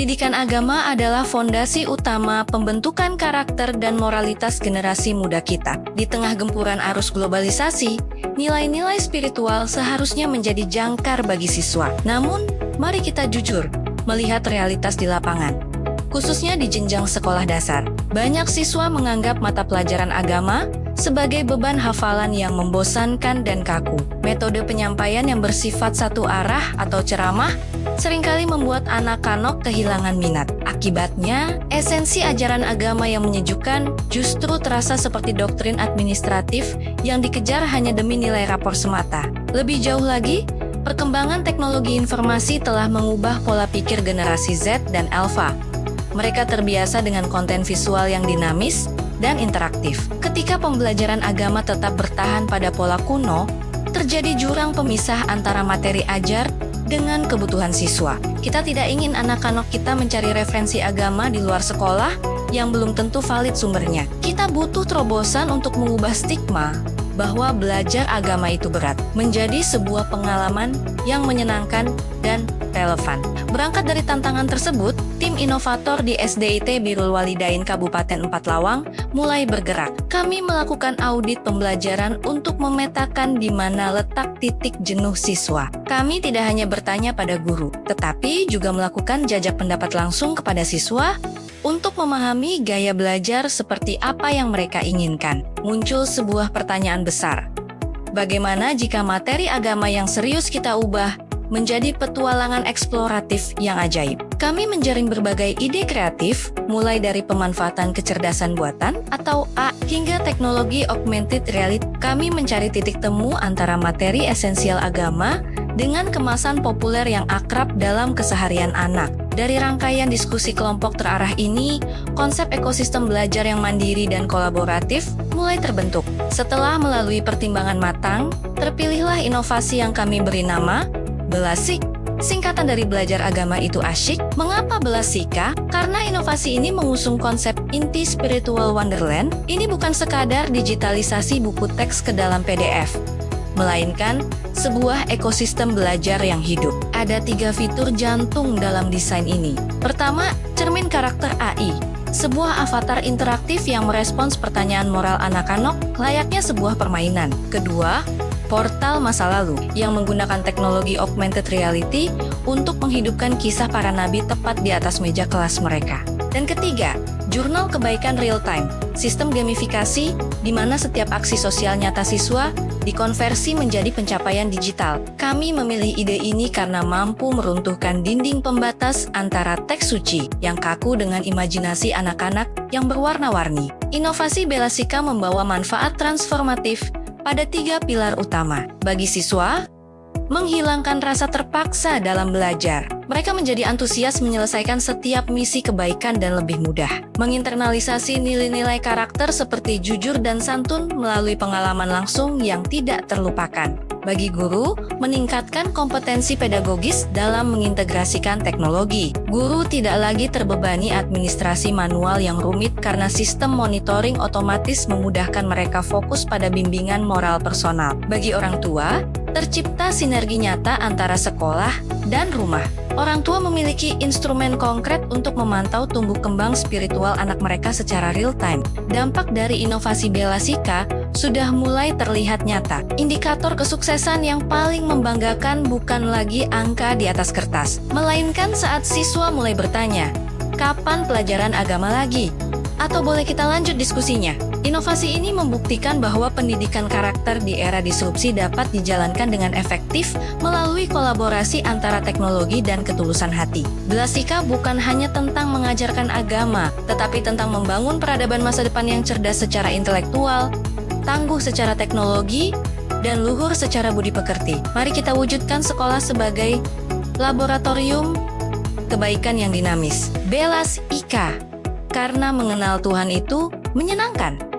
Pendidikan agama adalah fondasi utama pembentukan karakter dan moralitas generasi muda kita. Di tengah gempuran arus globalisasi, nilai-nilai spiritual seharusnya menjadi jangkar bagi siswa. Namun, mari kita jujur melihat realitas di lapangan. Khususnya di jenjang sekolah dasar, banyak siswa menganggap mata pelajaran agama sebagai beban hafalan yang membosankan dan kaku. Metode penyampaian yang bersifat satu arah atau ceramah seringkali membuat anak-anak kehilangan minat. Akibatnya, esensi ajaran agama yang menyejukkan justru terasa seperti doktrin administratif yang dikejar hanya demi nilai rapor semata. Lebih jauh lagi, perkembangan teknologi informasi telah mengubah pola pikir generasi Z dan Alpha. Mereka terbiasa dengan konten visual yang dinamis dan interaktif. Ketika pembelajaran agama tetap bertahan pada pola kuno, terjadi jurang pemisah antara materi ajar dengan kebutuhan siswa. Kita tidak ingin anak-anak kita mencari referensi agama di luar sekolah yang belum tentu valid sumbernya. Kita butuh terobosan untuk mengubah stigma bahwa belajar agama itu berat, menjadi sebuah pengalaman yang menyenangkan dan relevan. Berangkat dari tantangan tersebut, tim inovator di SDIT Birrul Walidain Kabupaten 4 Lawang mulai bergerak. Kami melakukan audit pembelajaran untuk memetakan di mana letak titik jenuh siswa. Kami tidak hanya bertanya pada guru, tetapi juga melakukan jajak pendapat langsung kepada siswa untuk memahami gaya belajar seperti apa yang mereka inginkan. Muncul sebuah pertanyaan besar. Bagaimana jika materi agama yang serius kita ubah menjadi petualangan eksploratif yang ajaib? Kami menjaring berbagai ide kreatif, mulai dari pemanfaatan kecerdasan buatan atau A hingga teknologi augmented reality. Kami mencari titik temu antara materi esensial agama dengan kemasan populer yang akrab dalam keseharian anak. Dari rangkaian diskusi kelompok terarah ini, konsep ekosistem belajar yang mandiri dan kolaboratif mulai terbentuk. Setelah melalui pertimbangan matang, terpilihlah inovasi yang kami beri nama Belasik. Singkatan dari belajar agama itu asyik. Mengapa Belasika? Karena inovasi ini mengusung konsep inti spiritual wonderland. Ini bukan sekadar digitalisasi buku teks ke dalam PDF, melainkan sebuah ekosistem belajar yang hidup. Ada 3 fitur jantung dalam desain ini. Pertama, cermin karakter AI. Sebuah avatar interaktif yang merespons pertanyaan moral anak-anak layaknya sebuah permainan. Kedua, portal masa lalu yang menggunakan teknologi augmented reality untuk menghidupkan kisah para nabi tepat di atas meja kelas mereka. Dan ketiga, jurnal kebaikan real time, sistem gamifikasi di mana setiap aksi sosial nyata siswa dikonversi menjadi pencapaian digital. Kami memilih ide ini karena mampu meruntuhkan dinding pembatas antara teks suci yang kaku dengan imajinasi anak-anak yang berwarna-warni. Inovasi Belasika membawa manfaat transformatif pada 3 pilar utama. Bagi siswa, menghilangkan rasa terpaksa dalam belajar. Mereka menjadi antusias menyelesaikan setiap misi kebaikan dan lebih mudah. Menginternalisasi nilai-nilai karakter seperti jujur dan santun melalui pengalaman langsung yang tidak terlupakan. Bagi guru, meningkatkan kompetensi pedagogis dalam mengintegrasikan teknologi. Guru tidak lagi terbebani administrasi manual yang rumit karena sistem monitoring otomatis memudahkan mereka fokus pada bimbingan moral personal. Bagi orang tua, tercipta sinergi nyata antara sekolah dan rumah. Orang tua memiliki instrumen konkret untuk memantau tumbuh kembang spiritual anak mereka secara real time. Dampak dari inovasi Belasika sudah mulai terlihat nyata. Indikator kesuksesan yang paling membanggakan bukan lagi angka di atas kertas, melainkan saat siswa mulai bertanya, kapan pelajaran agama lagi? Atau boleh kita lanjut diskusinya? Inovasi ini membuktikan bahwa pendidikan karakter di era disrupsi dapat dijalankan dengan efektif melalui kolaborasi antara teknologi dan ketulusan hati. Belasika bukan hanya tentang mengajarkan agama, tetapi tentang membangun peradaban masa depan yang cerdas secara intelektual, tangguh secara teknologi, dan luhur secara budi pekerti. Mari kita wujudkan sekolah sebagai laboratorium kebaikan yang dinamis. Belasika, karena mengenal Tuhan itu menyenangkan.